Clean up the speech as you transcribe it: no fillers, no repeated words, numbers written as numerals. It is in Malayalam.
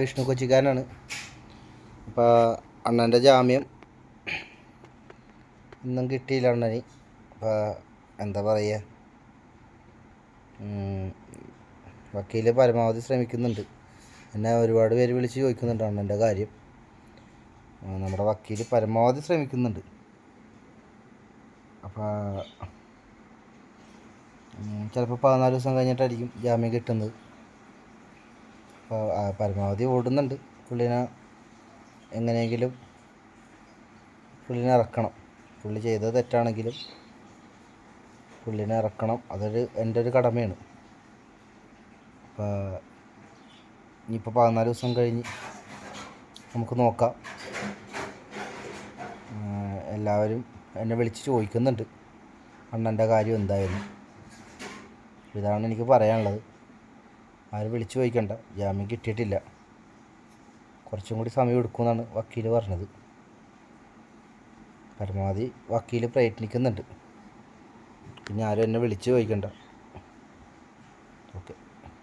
വിഷ്ണു കൊച്ചിക്കാരനാണ്. അപ്പോൾ അണ്ണൻ്റെ ജാമ്യം ഇന്നും കിട്ടിയില്ല അണ്ണന്. അപ്പോൾ എന്താ പറയുക, വക്കീൽ പരമാവധി ശ്രമിക്കുന്നുണ്ട്. എന്നെ ഒരുപാട് പേര് വിളിച്ച് ചോദിക്കുന്നുണ്ട് അണ്ണൻ്റെ കാര്യം. നമ്മുടെ വക്കീൽ പരമാവധി ശ്രമിക്കുന്നുണ്ട്. അപ്പോൾ ചിലപ്പോൾ 14 ദിവസം കഴിഞ്ഞിട്ടായിരിക്കും ജാമ്യം കിട്ടുന്നത്. അപ്പോൾ പരമാവധി ഓടുന്നുണ്ട്. എങ്ങനെയെങ്കിലും പുള്ളിനെ ഇറക്കണം. പുള്ളി ചെയ്തത് തെറ്റാണെങ്കിലും പുള്ളിനെ ഇറക്കണം. എൻ്റെ ഒരു കടമയാണ്. അപ്പോൾ ഇനിയിപ്പോൾ 14 ദിവസം കഴിഞ്ഞ് നമുക്ക് നോക്കാം. എല്ലാവരും എന്നെ വിളിച്ച് ചോദിക്കുന്നുണ്ട് അണ്ണൻ്റെ കാര്യം എന്തായിരുന്നു. ഇതാണ് എനിക്ക് പറയാനുള്ളത്. ആരും വിളിച്ച് ചോദിക്കണ്ട, ജാമ്യം കിട്ടിയിട്ടില്ല. കുറച്ചും കൂടി സമയം എടുക്കുമെന്നാണ് വക്കീൽ പറഞ്ഞത്. പരമാവധി വക്കീൽ പ്രയത്നിക്കുന്നുണ്ട്. പിന്നെ ആരും എന്നെ വിളിച്ച് ചോദിക്കണ്ട.